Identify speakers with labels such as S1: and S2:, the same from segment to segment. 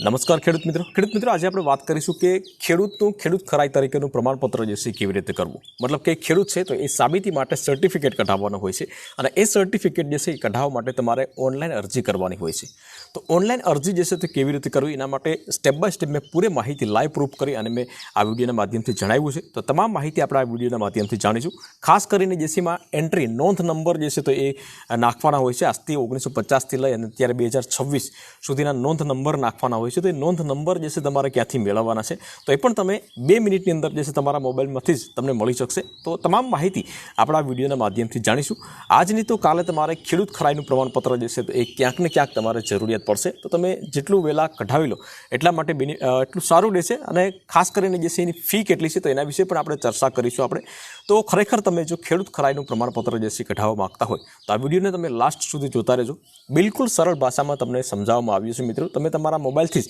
S1: નમસ્કાર ખેડૂત મિત્રો આજે આપણે વાત કરીશું કે ખેડૂત ખરાઈ તરીકેનું પ્રમાણપત્ર જે છે કેવી રીતે કરવું। મતલબ કે ખેડૂત છે તો એ સાબિતી માટે સર્ટિફિકેટ કઢાવવાનો હોય છે અને એ સર્ટિફિકેટ જે છે એ કઢાવવા માટે તમારે ઓનલાઈન અરજી કરવાની હોય છે। તો ઓનલાઈન અરજી જે છે તે કેવી રીતે કરવી એના માટે સ્ટેપ બાય સ્ટેપ મેં પૂરી માહિતી લાઈવ પ્રૂફ કરી અને મેં આ વિડીયોના માધ્યમથી જણાવ્યું છે। તો તમામ માહિતી આપણે આ વિડીયોના માધ્યમથી જાણીશું। ખાસ કરીને જે છે એમાં એન્ટ્રી નોંધ નંબર જે છે તો એ નાખવાના હોય છે। આજથી 1950થી લઈ અને અત્યારે 2026 સુધીના નોંધ નંબર નાખવાના હોય છે। તો એ નોંધ નંબર જે છે તમારે ક્યાંથી મેળવવાના છે તો એ પણ તમે 2 મિનિટની અંદર જે છે તમારા મોબાઈલમાંથી જ તમને મળી શકશે। તો તમામ માહિતી આપણા વિડીયોના માધ્યમથી જાણીશું। આજની તો કાલે તમારે ખેડૂત ખરાઈનું પ્રમાણપત્ર જે છે તો એ ક્યાંક ને ક્યાંક તમારે જરૂરિયાત પડશે। તો તમે જેટલું વહેલા કઢાવી લો એટલા માટે એટલું સારું રહેશે। અને ખાસ કરીને જે છે એની ફી કેટલી છે તો એના વિશે પણ આપણે ચર્ચા કરીશું આપણે। તો ખરેખર તમે જો ખેડૂત ખરાઈનું પ્રમાણપત્ર જે છે કઢાવવા માંગતા હોય તો આ વિડીયોને તમે લાસ્ટ સુધી જોતા રહેજો। બિલકુલ સરળ ભાષામાં તમને સમજાવવામાં આવ્યું છે મિત્રો। તમે તમારા મોબાઈલથી જ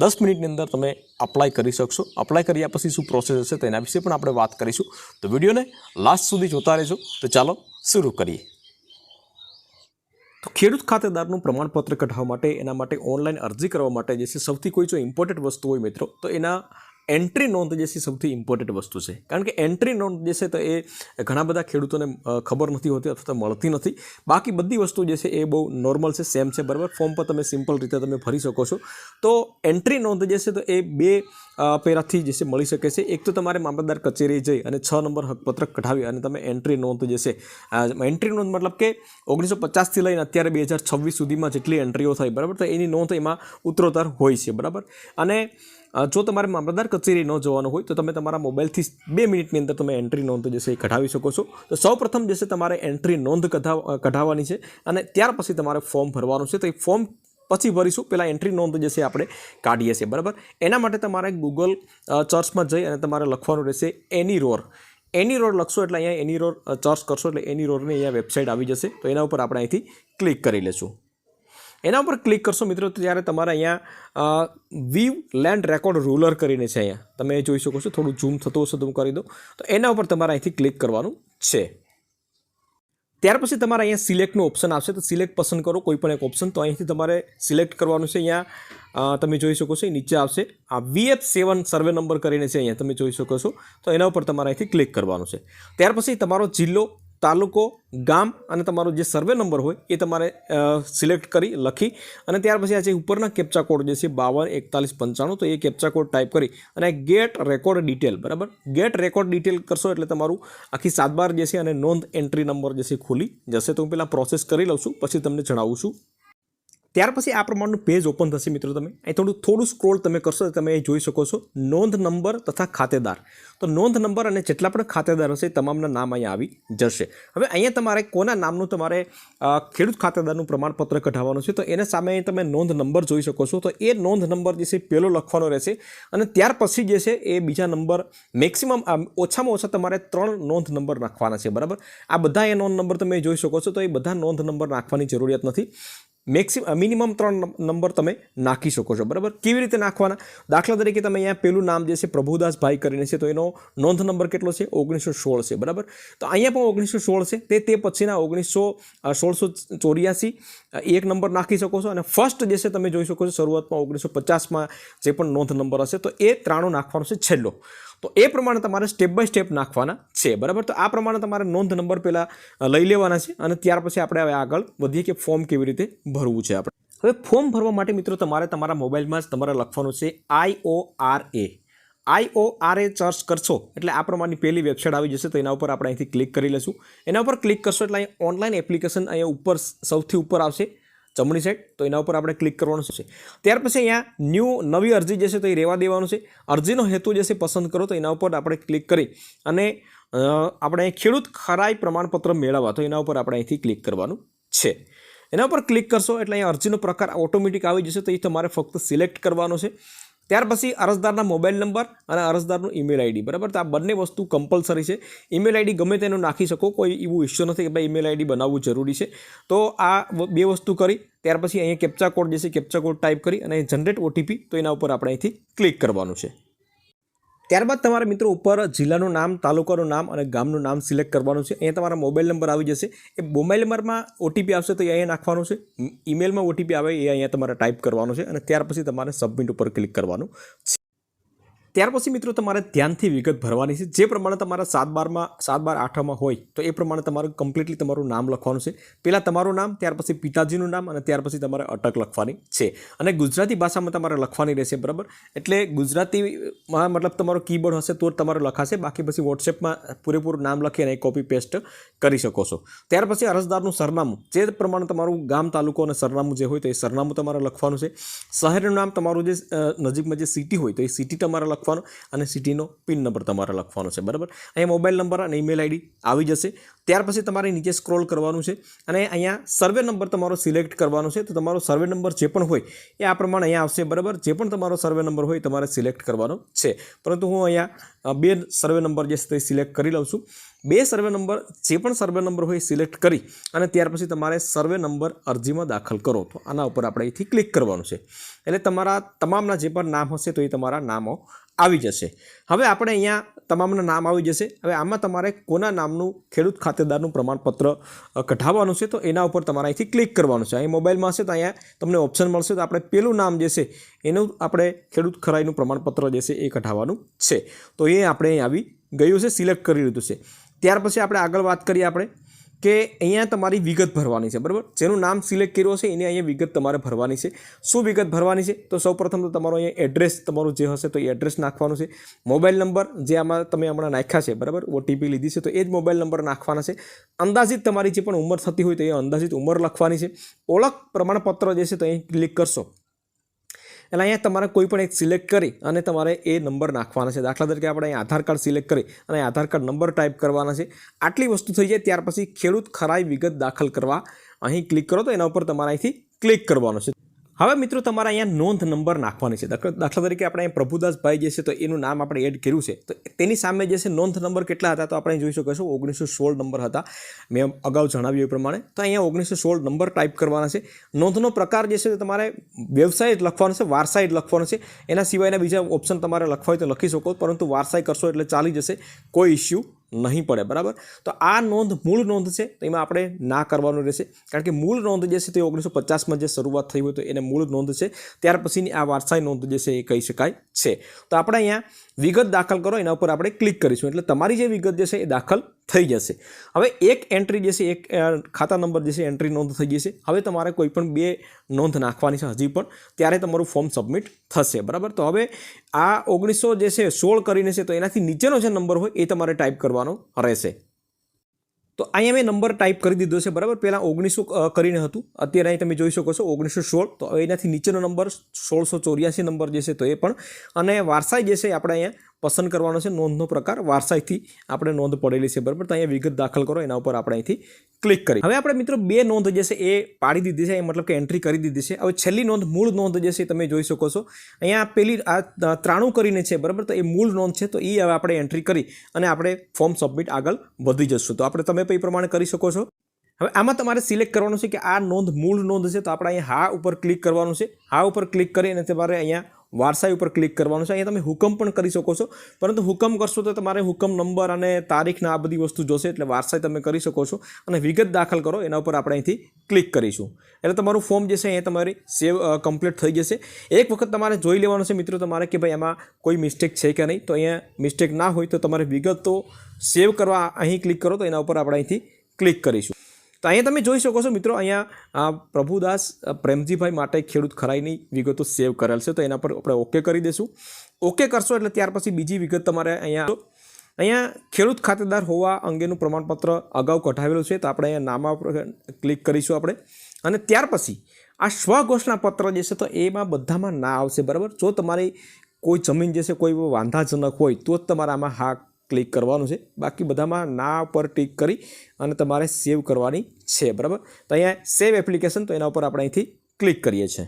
S1: 10 મિનિટની અંદર તમે અપ્લાય કરી શકશો। અપ્લાય કર્યા પછી શું પ્રોસેસ હશે તો એના વિશે પણ આપણે વાત કરીશું। તો વિડીયોને લાસ્ટ સુધી જોતા રહેજો। તો ચાલો શરૂ કરીએ। તો ખેડૂત ખાતેદારનું પ્રમાણપત્ર કઢાવવા માટે એના માટે ઓનલાઈન અરજી કરવા માટે જે છે સૌથી કોઈ જો ઇમ્પોર્ટન્ટ વસ્તુ હોય મિત્રો તો એના એન્ટ્રી નોંધ જે છે સૌથી ઇમ્પોર્ટન્ટ વસ્તુ છે। કારણ કે એન્ટ્રી નોંધ જે છે તો એ ઘણા બધા ખેડૂતોને ખબર નથી હોતી અથવા તો મળતી નથી। બાકી બધી વસ્તુ જે છે એ બહુ નોર્મલ છે, સેમ છે, બરાબર। ફોર્મ પર તમે સિમ્પલ રીતે તમે ભરી શકો છો। તો એન્ટ્રી નોંધ જે છે તો એ 2 પેરાથી જે છે મળી શકે છે। એક તો તમારે મામલતદાર કચેરી જઈ અને 6 નંબર હકપત્રક કઢાવી અને તમે એન્ટ્રી નોંધ જે છે એન્ટ્રી નોંધ મતલબ કે 1950થી લઈને અત્યારે 2026 સુધીમાં જેટલી એન્ટ્રીઓ થઈ, બરાબર, તો એની નોંધ એમાં ઉત્તરોત્તર હોય છે, બરાબર। અને જો તમારે મામલતદાર કચેરી ન જવાનું હોય તો તમે તમારા મોબાઈલથી 2 મિનિટની અંદર તમે એન્ટ્રી નોંધ જે છે એ કઢાવી શકો છો। તો સૌપ્રથમ જે છે તમારે એન્ટ્રી નોંધ કઢાવવાની છે અને ત્યાર પછી તમારે ફોર્મ ભરવાનું છે। તો એ ફોર્મ પછી ભરીશું, પહેલાં એન્ટ્રી નોંધ જે છે આપણે કાઢીએ છીએ, બરાબર। એના માટે તમારે ગૂગલ સર્ચમાં જઈ અને તમારે લખવાનું રહેશે એનીરોર લખશો એટલે અહીંયા એનીરોર સર્ચ કરશો એટલે એનીરોરની અહીંયા વેબસાઇટ આવી જશે। તો એના ઉપર આપણે અહીંથી ક્લિક કરી લેશું। એના ઉપર ક્લિક કરશો મિત્રો તો ત્યારે તમારે અહીંયા વ્યૂ લેન્ડ રેકોર્ડ રૂલર કરીને છે, અહીંયા તમે જોઈ શકો છો। થોડું ઝૂમ થતું હશે તો હું કરી દઉં। તો એના ઉપર તમારે અહીંથી ક્લિક કરવાનું છે। ત્યાર પછી તમારે અહીંયા સિલેક્ટનું ઓપ્શન આવશે તો સિલેક્ટ પસંદ કરો કોઈ પણ એક ઓપ્શન। તો અહીંથી તમારે સિલેક્ટ કરવાનું છે। અહીંયા તમે જોઈ શકો છો નીચે આવશે આ VF7 સર્વે નંબર કરીને છે, અહીંયા તમે જોઈ શકો છો। તો એના ઉપર તમારે અહીંથી ક્લિક કરવાનું છે। ત્યાર પછી તમારો જિલ્લો, તાલુકો, ગામ અને તમારો જે સર્વે નંબર હોય એ તમારે સિલેક્ટ કરી લખી અને ત્યાર પછી આ જે ઉપરના કેપ્ચા કોડ જે છે 524195 તો એ કેપ્ચા કોડ ટાઈપ કરી અને ગેટ રેકોર્ડ ડિટેલ, બરાબર, ગેટ રેકોર્ડ ડિટેલ કરશો એટલે તમારું આખી 7 જે છે અને નોંધ એન્ટ્રી નંબર જે છે ખુલી જશે। તો હું પહેલાં પ્રોસેસ કરી લઉં છું પછી તમને જણાવું છું। ત્યાર પછી આ પ્રમાણનું પેજ ઓપન થશે મિત્રો। તમે અહીં થોડું સ્ક્રોલ તમે કરશો તમે અહીં જોઈ શકો છો નોંધ નંબર તથા ખાતેદાર। તો નોંધ નંબર અને જેટલા પણ ખાતેદાર હશે તમામના નામ અહીંયા આવી જશે। હવે અહીંયા તમારે કોના નામનું તમારે ખેડૂત ખાતેદારનું પ્રમાણપત્ર કઢાવવાનું છે તો એના સામે તમે નોંધ નંબર જોઈ શકો છો। તો એ નોંધ નંબર જે છે પહેલો લખવાનો રહેશે અને ત્યાર પછી જે છે એ બીજા નંબર મેક્સિમમ ઓછામાં ઓછા તમારે 3 નોંધ નંબર નાખવાના છે, બરાબર। આ બધા એ નોંધ નંબર તમે જોઈ શકો છો। તો એ બધા નોંધ નંબર નાખવાની જરૂરિયાત નથી, મિનિમમ 3 નંબર તમે નાખી શકો છો, બરાબર। કેવી રીતે નાખવાના? દાખલા તરીકે તમે અહીંયા પેલું નામ જે છે પ્રભુદાસભાઈ કરીને છે તો એનો નોંધ નંબર કેટલો છે? 1916 છે, બરાબર। તો અહીંયા પણ 1916 છે। તે પછીના 1684 એક નંબર નાખી શકો છો અને ફર્સ્ટ જે છે તમે જોઈ શકો છો શરૂઆતમાં 1950માં જે પણ નોંધ નંબર હશે તો એ 93 નાખવાનો છે છેલ્લો। તો એ પ્રમાણે તમારે સ્ટેપ બાય સ્ટેપ નાખવાના છે, બરાબર। તો આ પ્રમાણે તમારે નોંધ નંબર પહેલાં લઈ લેવાના છે અને ત્યાર પછી આપણે હવે આગળ વધીએ કે ફોર્મ કેવી રીતે ભરવું છે આપણે। હવે ફોર્મ ભરવા માટે મિત્રો તમારે તમારા મોબાઈલમાં જ તમારે લખવાનું છે IORA સર્ચ કરશો એટલે આ પ્રમાણની પહેલી વેબસાઇટ આવી જશે। તો એના ઉપર આપણે અહીંથી ક્લિક કરી લઈશું। એના ઉપર ક્લિક કરશો એટલે અહીંયા ઓનલાઈન એપ્લિકેશન અહીંયા ઉપર સૌથી ઉપર આવશે જમણી સાઈડ। તો એના ઉપર આપણે ક્લિક કરવાનું છે। ત્યાર પછી અહીંયા નવી અરજી જે છે તો એ રહેવા દેવાનું છે। અરજીનો હેતુ જે છે પસંદ કરો તો એના ઉપર આપણે ક્લિક કરી અને આપણે ખેડૂત ખરાઈ પ્રમાણપત્ર મેળવવા તો એના ઉપર આપણે અહીંથી ક્લિક કરવાનું છે। એના ઉપર ક્લિક કરશો એટલે અહીંયા અરજીનો પ્રકાર ઓટોમેટિક આવી જશે। તો એ તમારે ફક્ત સિલેક્ટ કરવાનો છે। ત્યાર પછી અરજદારના મોબાઈલ નંબર અને અરજદારનું ઈમેલ આઈડી, બરાબર। તો આ બંને વસ્તુ કમ્પલસરી છે। ઈમેલ આઈડી ગમે તેનું નાખી શકો, કોઈ એવું ઇશ્યુ નથી કે ભાઈ ઈમેલ આઈડી બનાવવું જરૂરી છે। તો આ 2 વસ્તુ કરી ત્યાર પછી અહીંયા કેપ્ચા કોડ જે છે કેપ્ચા કોડ ટાઈપ કરી અને જનરેટ OTP તો એના ઉપર આપણે અહીંથી ક્લિક કરવાનું છે। ત્યારબાદ તમારે મિત્રો ઉપર જિલ્લાનું નામ, તાલુકાનું નામ અને ગામનું નામ સિલેક્ટ કરવાનું છે. અહીંયા તમારા મોબાઈલ નંબર આવી જશે. એ મોબાઈલ નંબરમાં ઓટીપી આવશે તો એ અહીંયા નાખવાનું છે. ઈમેલમાં ઓટીપી આવે એ અહીંયા તમારે ટાઈપ કરવાનું છે અને ત્યાર પછી તમારે સબમિટ ઉપર ક્લિક કરવાનું છે. ત્યાર પછી મિત્રો તમારે ધ્યાનથી વિગત ભરવાની છે. જે પ્રમાણે તમારા 7-12-8માં હોય તો એ પ્રમાણે તમારું કમ્પ્લીટલી તમારું નામ લખવાનું છે. પહેલાં તમારું નામ, ત્યાર પછી પિતાજીનું નામ અને ત્યાર પછી તમારે અટક લખવાની છે. અને ગુજરાતી ભાષામાં તમારે લખવાની રહેશે, બરાબર. એટલે ગુજરાતીમાં મતલબ તમારો કીબોર્ડ હશે તો જ તમારે લખાશે. બાકી પછી વોટ્સએપમાં પૂરેપૂરું નામ લખી અને કોપી પેસ્ટ કરી શકો છો. ત્યાર પછી અરજદારનું સરનામું, જે પ્રમાણે તમારું ગામ, તાલુકો અને સરનામું જે હોય તો એ સરનામું તમારે લખવાનું છે. શહેરનું નામ, તમારું જે નજીકમાં જે સિટી હોય તો એ સિટી તમારે લખવાનું અને સિટીનો પિન નંબર તમારે લખવાનો છે, બરાબર. અહીંયા મોબાઈલ નંબર અને ઈમેલ આઈડી આવી જશે. ત્યાર પછી તમારે નીચે સ્ક્રોલ કરવાનું છે અને અહીંયા સર્વે નંબર તમારો સિલેક્ટ કરવાનો છે. તો તમારો સર્વે નંબર જે પણ હોય એ આ પ્રમાણે અહીંયા આવશે, બરાબર. જે પણ તમારો સર્વે નંબર હોય તમારે સિલેક્ટ કરવાનો છે. પરંતુ હું અહીંયા 2 સર્વે નંબર જે છે તે સિલેક્ટ કરી લઉં છું. 2 સર્વે નંબર, જે પણ સર્વે નંબર હોય સિલેક્ટ કરી અને ત્યાર પછી તમારે સર્વે નંબર અરજીમાં દાખલ કરો. તો આના ઉપર આપણે અહીંથી ક્લિક કરવાનું છે. એટલે તમારા તમામના જે પણ નામ હશે તો એ તમારા નામો આવી જશે. હવે આપણે અહીંયા તમામના નામ આવી જશે. હવે આમાં તમારે કોના નામનું ખેડૂત ખાતેદારનું પ્રમાણપત્ર કઢાવવાનું છે તો એના ઉપર તમારે અહીંથી ક્લિક કરવાનું છે. અહીં મોબાઈલમાં હશે તો અહીંયા તમને ઓપ્શન મળશે. તો આપણે પેલું નામ જે છે એનું આપણે ખેડૂત ખરાઈનું પ્રમાણપત્ર જે છે એ કઢાવવાનું છે. તો એ આપણે અહીં આવી ગયું છે, સિલેક્ટ કરી લીધું છે. ત્યાર પછી આપણે આગળ વાત કરીએ આપણે કે અહીંયા તમારી વિગત ભરવાની છે, બરાબર. જેનું નામ સિલેક્ટ કર્યું હશે એની અહીંયા વિગત તમારે ભરવાની છે. શું વિગત ભરવાની છે? તો સૌપ્રથમ તો તમારો અહીંયા એડ્રેસ તમારું જે હશે તો એ એડ્રેસ નાખવાનું છે. મોબાઈલ નંબર જે આમાં તમે હમણાં નાખ્યા છે, બરાબર, ઓટીપી લીધી છે તો એ જ મોબાઈલ નંબર નાખવાના છે. અંદાજિત તમારી જે પણ ઉંમર થતી હોય તો એ અંદાજિત ઉંમર લખવાની છે. ઓળખ પ્રમાણપત્ર જે છે તો અહીં ક્લિક કરશો એટલે અહીંયા તમારે કોઈ પણ એક સિલેક્ટ કરી અને તમારે એ નંબર નાખવાના છે. દાખલા તરીકે આપણે અહીં આધાર કાર્ડ સિલેક્ટ કરી અને આધાર કાર્ડ નંબર ટાઈપ કરવાના છે. આટલી વસ્તુ થઈ જાય ત્યાર પછી ખેડૂત ખરાઈ વિગત દાખલ કરવા અહીં ક્લિક કરો તો એના ઉપર તમારે અહીંથી ક્લિક કરવાનું છે. હવે મિત્રો તમારે અહીંયા નોંધ નંબર નાખવાની છે. દાખલા તરીકે આપણે અહીંયા પ્રભુદાસભાઈ જે છે તો એનું નામ આપણે એડ કર્યું છે તો તેની સામે જે છે નોંધ નંબર કેટલા હતા તો આપણે જોઈ શકો છો 1916 નંબર હતા. મેં અગાઉ જણાવ્યું એ પ્રમાણે. તો અહીંયા 1916 નંબર ટાઈપ કરવાના છે. નોંધનો પ્રકાર જે છે તો તમારે વ્યવસાય લખવાનો છે, વારસાઈ લખવાનો છે. એના સિવાયના બીજા ઓપ્શન તમારે લખવા હોય તો લખી શકો, પરંતુ વારસાઈ કરશો એટલે ચાલી જશે, કોઈ ઇસ્યુ નહીં પડે, બરાબર. તો આ નોંધ મૂળ નોંધ છે તો એમાં આપણે ના કરવાનું રહેશે, કારણ કે મૂળ નોંધ જે છે તે 1950માં જે શરૂઆત થઈ હોય તો એને મૂળ નોંધ છે. ત્યાર પછીની આ વારસાઈ નોંધ જે છે એ કહી શકાય છે. તો આપણે અહીંયા વિગત દાખલ કરો એના ઉપર આપણે ક્લિક કરીશું એટલે તમારી જે વિગત જે છે એ દાખલ થઈ જશે. હવે એક એન્ટ્રી જે છે, એક ખાતા નંબર જે છે એન્ટ્રી નોંધ થઈ જશે. હવે તમારે કોઈ પણ 2 નોંધ નાખવાની છે હજી પણ, ત્યારે તમારું ફોર્મ સબમિટ થશે, બરાબર. તો હવે આ 1916 કરીને છે તો એનાથી નીચેનો જે નંબર હોય એ તમારે ટાઈપ કરવાનો રહેશે. તો અહીંયા મેં નંબર ટાઈપ કરી દીધો છે, બરાબર. પહેલાં 1900 કરીને હતું, અત્યારે અહીં તમે જોઈ શકો છો 1916. તો એનાથી નીચેનો નંબર 1684 નંબર જે છે તો એ પણ, અને વારસાઈ જે છે આપણે અહીંયા પસંદ કરવાનો છે. નોંધનો પ્રકાર વારસાઈથી આપણે નોંધ પડેલી છે, બરાબર. તો અહીંયા વિગત દાખલ કરો એના ઉપર આપણે અહીંથી ક્લિક કરી. હવે આપણે મિત્રો 2 નોંધ જે છે એ પાડી દીધી છે, મતલબ કે એન્ટ્રી કરી દીધી છે. હવે છેલ્લી નોંધ મૂળ નોંધ જે છે તમે જોઈ શકો છો અહીંયા પેલી આ 93 કરીને છે, બરાબર. તો એ મૂળ નોંધ છે તો એ હવે આપણે એન્ટ્રી કરી અને આપણે ફોર્મ સબમિટ આગળ વધી જશું. તો આપણે તમે એ પ્રમાણે કરી શકો છો. હવે આમાં તમારે સિલેક્ટ કરવાનું છે કે આ નોંધ મૂળ નોંધ છે તો આપણે અહીંયા હા ઉપર ક્લિક કરવાનું છે. હા ઉપર ક્લિક કરી અને તમારે અહીંયા વારસાઈ ઉપર ક્લિક કરવાનું છે. અહીંયા તમે હુકમ પણ કરી શકો છો, પરંતુ હુકમ કરશો તો તમારે હુકમ નંબર અને તારીખના આ બધી વસ્તુ જોશે, એટલે વારસાઈ તમે કરી શકો છો. અને વિગત દાખલ કરો એના ઉપર આપણે અહીંથી ક્લિક કરીશું એટલે તમારું ફોર્મ જે છે અહીંયા તમારી સેવ કમ્પ્લીટ થઈ જશે. એક વખત તમારે જોઈ લેવાનું છે મિત્રો તમારે કે ભાઈ આમાં કોઈ મિસ્ટેક છે કે નહીં. તો અહીંયા મિસ્ટેક ના હોય તો તમારે વિગતો સેવ કરવા અહીં ક્લિક કરો તો એના ઉપર આપણે અહીંથી ક્લિક કરીશું. તો અહીંયા તમે જોઈ શકો છો મિત્રો, અહીંયા પ્રભુદાસ પ્રેમજીભાઈ માટે ખેડૂત ખરાઈની વિગતો સેવ કરેલ છે. તો એના પર આપણે ઓકે કરી દઈશું. ઓકે કરશો એટલે ત્યાર પછી બીજી વિગત તમારે અહીંયા ખેડૂત ખાતેદાર હોવા અંગેનું પ્રમાણપત્ર અગાઉ કઢાવેલું છે તો આપણે અહીંયા નામા પર ક્લિક કરીશું આપણે. અને ત્યાર પછી આ સ્વઘોષણા પત્ર જે છે તો એમાં બધામાં ના આવશે, બરાબર. જો તમારી કોઈ જમીન જે છે કોઈ વાંધાજનક હોય તો જ તમારે આમાં હા ક્લિક કરવાનું છે. બાકી બધામાં ના ઉપર ટિક કરી અને તમારે સેવ કરવાની છે, બરાબર. તો અહીંયા સેવ એપ્લિકેશન, તો એના ઉપર આપણે અહીંથી ક્લિક કરીએ છીએ.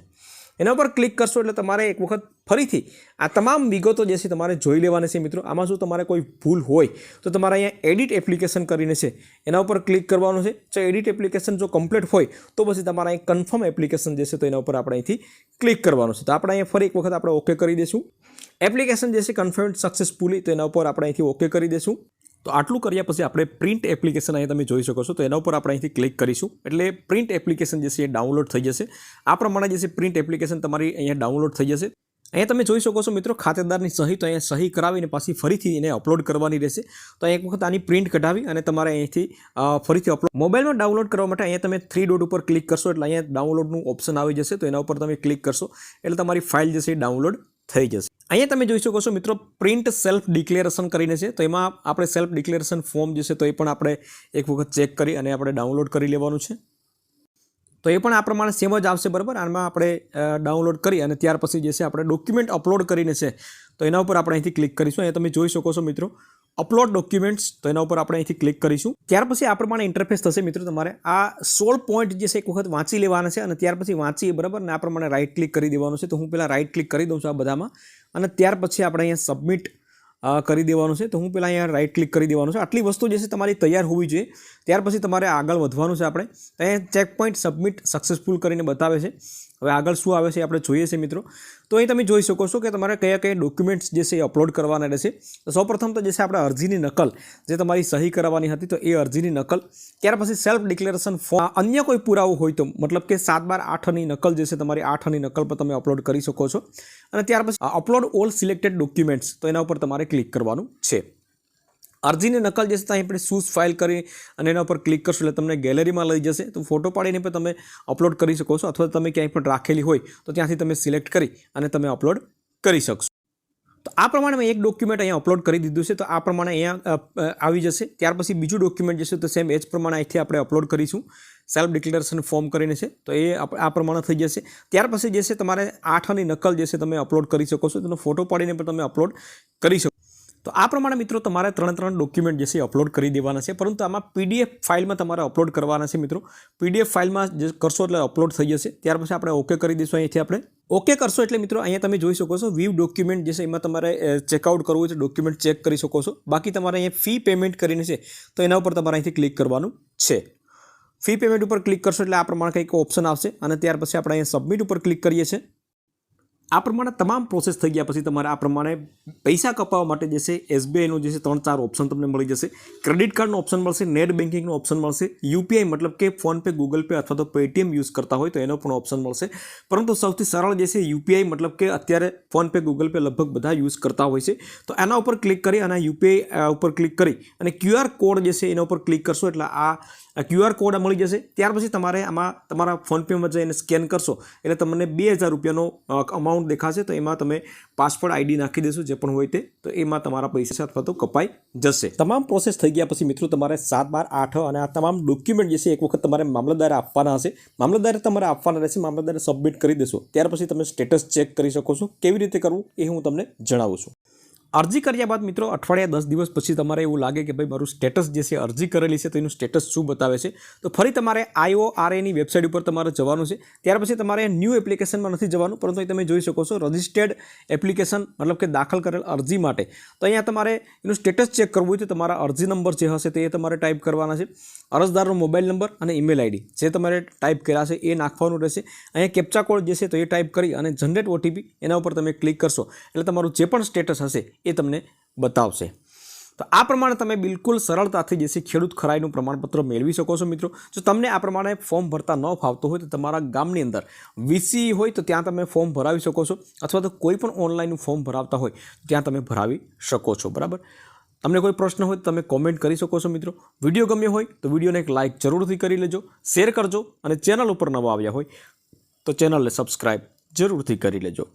S1: એના ઉપર ક્લિક કરશો એટલે તમારે એક વખત ફરીથી આ તમામ વિગતો જે છે તમારે જોઈ લેવાની છે મિત્રો. આમાં જો તમારે કોઈ ભૂલ હોય તો તમારે અહીંયા એડિટ એપ્લિકેશન કરીને છે એના ઉપર ક્લિક કરવાનું છે. જો એડિટ એપ્લિકેશન જો કમ્પ્લીટ હોય તો પછી તમારે અહીં કન્ફર્મ એપ્લિકેશન જે છે તો એના ઉપર આપણે અહીંથી ક્લિક કરવાનું છે. તો આપણે અહીંયા ફરી એક વખત આપણે ઓકે કરી દઈશું. એપ્લિકેશન જે છે કન્ફર્મ સક્સેસફુલી, તો એના ઉપર આપણે અહીંથી ઓકે કરી દઈશું. તો આટલું કર્યા પછી આપણે પ્રિન્ટ એપ્લિકેશન અહીંયા તમે જોઈ શકો છો, તો એના ઉપર આપણે અહીંથી ક્લિક કરીશું એટલે પ્રિન્ટ એપ્લિકેશન જે છે એ ડાઉનલોડ થઈ જશે. આ પ્રમાણે જે છે પ્રિન્ટ એપ્લિકેશન તમારી અહીંયા ડાઉનલોડ થઈ જશે. અહીંયા તમે જોઈ શકો છો મિત્રો, ખાતેદારની સહી, તો અહીંયા સહી કરાવીને પાછી ફરીથી એને અપલોડ કરવાની રહેશે. તો એક વખત આની પ્રિન્ટ કઢાવી અને તમારે અહીંથી ફરીથી અપલોડ મોબાઈલમાં ડાઉનલોડ કરવા માટે અહીંયા તમે 3 ડોટ ઉપર ક્લિક કરશો એટલે અહીંયા ડાઉનલોડનું ઓપ્શન આવી જશે. તો એના ઉપર તમે ક્લિક કરશો એટલે તમારી ફાઇલ જે છે એ ડાઉનલોડ થઈ જશે. અહીંયા તમે જોઈ શકો છો મિત્રો, પ્રિન્ટ સેલ્ફ ડિક્લેરેશન કરીને છે. તો એમાં આપણે સેલ્ફ ડિક્લેરેશન ફોર્મ જે છે તો એ પણ આપણે એક વખત ચેક કરી અને આપણે ડાઉનલોડ કરી લેવાનું છે. તો એ પણ આ પ્રમાણે સેમ જ આવશે, બરાબર. આમાં આપણે ડાઉનલોડ કરી અને ત્યાર પછી જે છે આપણે ડોક્યુમેન્ટ અપલોડ કરીને છે, તો એના ઉપર આપણે અહીંથી ક્લિક કરીશું. અહીંયા તમે જોઈ શકો છો મિત્રો, અપલોડ ડોક્યુમેન્ટ્સ, તો એના ઉપર આપણે અહીંથી ક્લિક કરીશું. ત્યાર પછી આ પ્રમાણે ઇન્ટરફેસ થશે મિત્રો. તમારે આ 16 પોઈન્ટ જે છે એક વખત વાંચી લેવાના છે અને ત્યાર પછી વાંચી, બરાબર, ને આ પ્રમાણે રાઇટ ક્લિક કરી દેવાનું છે. તો હું પહેલાં રાઇટ ક્લિક કરી દઉં છું આ બધામાં અને ત્યાર પછી આપણે અહીંયા સબમિટ કરી દેવાનું છે. તો હું પહેલાં અહીંયા રાઇટ ક્લિક કરી દેવાનું છે. આટલી વસ્તુ જે છે તમારી તૈયાર હોવી જોઈએ. ત્યાર પછી તમારે આગળ વધવાનું છે. આપણે અહીંયા ચેક પોઈન્ટ સબમિટ સક્સેસફુલ કરીને બતાવે છે. હવે આગળ શું આવે છે આપણે જોઈએ છે મિત્રો. તો અહીં તમે જોઈ શકો છો કે તમારે કયા કયા ડોક્યુમેન્ટ્સ જે છે એ અપલોડ કરવાના રહેશે. તો સૌપ્રથમ તો જે છે આપણે અરજીની નકલ, જે તમારી સહી કરાવવાની હતી, તો એ અરજીની નકલ. ત્યાર પછી સેલ્ફ ડિક્લેરેશન ફોર્મ, અન્ય કોઈ પુરાવો હોય તો, મતલબ કે 7/12/8ની નકલ જે છે તમારી 8ની નકલ પર તમે અપલોડ કરી શકો છો. અને ત્યાર પછી અપલોડ ઓલ સિલેક્ટેડ ડોક્યુમેન્ટ્સ, તો એના ઉપર તમારે ક્લિક કરવાનું છે. અરજીની નકલ જે છે ત્યાં આપણે ચૂઝ ફાઇલ કરી અને એના ઉપર ક્લિક કરશો એટલે તમને ગેલેરીમાં લઈ જશે. તો ફોટો પાડીને પણ તમે અપલોડ કરી શકો છો, અથવા તમે ક્યાંય પણ રાખેલી હોય તો ત્યાંથી તમે સિલેક્ટ કરી અને તમે અપલોડ કરી શકશો. તો આ પ્રમાણે મેં એક ડોક્યુમેન્ટ અહીંયા અપલોડ કરી દીધું છે. તો આ પ્રમાણે અહીંયા આવી જશે. ત્યાર પછી બીજું ડોક્યુમેન્ટ જે છે તો સેમ એ જ પ્રમાણે અહીંથી આપણે અપલોડ કરીશું. સેલ્ફ ડિક્લેરેશન ફોર્મ કરીને છે, તો એ આ પ્રમાણે થઈ જશે. ત્યાર પછી જે છે તમારે 8ની નકલ જે છે તમે અપલોડ કરી શકો છો. તેનો ફોટો પાડીને પણ તમે અપલોડ કરી શકો. તો આ પ્રમાણે મિત્રો તમારે 3 ડોક્યુમેન્ટ જે છે અપલોડ કરી દેવાના છે. પરંતુ આમાં PDF ફાઇલમાં તમારે અપલોડ કરવાના છે મિત્રો. PDF ફાઇલમાં જે કરશો એટલે અપલોડ થઈ જશે. ત્યાર પછી આપણે ઓકે કરી દઈશું. અહીંથી આપણે ઓકે કરશો એટલે મિત્રો અહીંયા તમે જોઈ શકો છો વ્યૂ ડોક્યુમેન્ટ જે છે એમાં તમારે ચેકઆઉટ કરવું હોય તો ડોક્યુમેન્ટ ચેક કરી શકો છો. બાકી તમારે અહીંયા ફી પેમેન્ટ કરીને છે, તો એના ઉપર તમારે અહીંથી ક્લિક કરવાનું છે. ફી પેમેન્ટ ઉપર ક્લિક કરશો એટલે આ પ્રમાણે કંઈક ઓપ્શન આવશે અને ત્યાર પછી આપણે અહીંયા સબમિટ ઉપર ક્લિક કરીએ છીએ. આ પ્રમાણે તમામ પ્રોસેસ થઈ ગયા પછી તમારે આ પ્રમાણે પૈસા કપાવવા માટે જે છે SBIનું જે છે 3-4 ઓપ્શન તમને મળી જશે. ક્રેડિટ કાર્ડનો ઓપ્શન મળશે, નેટ બેન્કિંગનો ઓપ્શન મળશે, UPI મતલબ કે ફોનપે, ગૂગલ પે અથવા તો પેટીએમ યુઝ કરતા હોય તો એનો પણ ઓપ્શન મળશે. પરંતુ સૌથી સરળ જે છે UPI, મતલબ કે અત્યારે ફોનપે, ગૂગલ પે લગભગ બધા યુઝ કરતા હોય છે. તો એના ઉપર ક્લિક કરી અને UPI ઉપર ક્લિક કરી અને QR કોડ જે છે એના ઉપર ક્લિક કરશો એટલે આ QR કોડ મળી જશે. ત્યાર પછી તમારે આમાં તમારા ફોનપેમાં જઈને સ્કેન કરશો એટલે તમને 2000 રૂપિયાનો અમાઉન્ટ દેખાશે. તો એમાં તમે પાસવર્ડ ID નાખી દેશો જે પણ હોય તે, તો એમાં તમારા પૈસા અથવા તો કપાઈ જશે. તમામ પ્રોસેસ થઈ ગયા પછી મિત્રો તમારે 7/12/8 અને આ તમામ ડોક્યુમેન્ટ જે છે એક વખત તમારે મામલતદારે આપવાના હશે. મામલતદારે તમારે આપવાના રહેશે. મામલતદારે સબમિટ કરી દેશો. ત્યાર પછી તમે સ્ટેટસ ચેક કરી શકો છો. કેવી રીતે કરવું એ હું તમને જણાવું છું. અરજી કર્યા બાદ મિત્રો અઠવાડિયા 10 દિવસ પછી તમારે એવું લાગે કે ભાઈ મારું સ્ટેટસ જે છે અરજી કરેલી છે તો એનું સ્ટેટસ શું બતાવે છે, તો ફરી તમારે IORAની વેબસાઇટ ઉપર તમારે જવાનું છે. ત્યાર પછી તમારે ન્યૂ એપ્લિકેશનમાં નથી જવાનું, પરંતુ અહીં તમે જોઈ શકો છો રજિસ્ટર્ડ એપ્લિકેશન, મતલબ કે દાખલ કરેલ અરજી માટે. તો અહીંયા તમારે એનું સ્ટેટસ ચેક કરવું હોય તો તમારા અરજી નંબર જે હશે તે તમારે ટાઈપ કરવાના છે. અરજદારનો મોબાઈલ નંબર અને ઈમેલ ID જે તમારે ટાઈપ કર્યા છે એ નાખવાનું રહેશે. અહીંયા કેપ્ચા કોડ જે છે તો એ ટાઈપ કરી અને જનરેટ OTP એના ઉપર તમે ક્લિક કરશો એટલે તમારું જે પણ સ્ટેટસ હશે એ તમને બતાવશે. તો આ પ્રમાણે તમે બિલકુલ સરળતાથી જે છે ખેડૂત ખરાઈનું પ્રમાણપત્ર મેળવી શકો છો મિત્રો. જો તમને આ પ્રમાણે ફોર્મ ભરતા ન ફાવતો હોય તો તમારા ગામની અંદર VCE હોય તો ત્યાં તમે ફોર્મ ભરાવી શકો છો, અથવા તો કોઈ પણ ઓનલાઈનનું ફોર્મ ભરાવતા હોય ત્યાં તમે ભરાવી શકો છો. બરાબર. તમને કોઈ પ્રશ્ન હોય તો તમે કોમેન્ટ કરી શકો છો મિત્રો. વિડીયો ગમ્યો હોય તો વિડીયોને એક લાઇક જરૂરથી કરી લેજો, શેર કરજો અને ચેનલ ઉપર નવા આવ્યા હોય તો ચેનલને સબસ્ક્રાઈબ જરૂરથી કરી લેજો.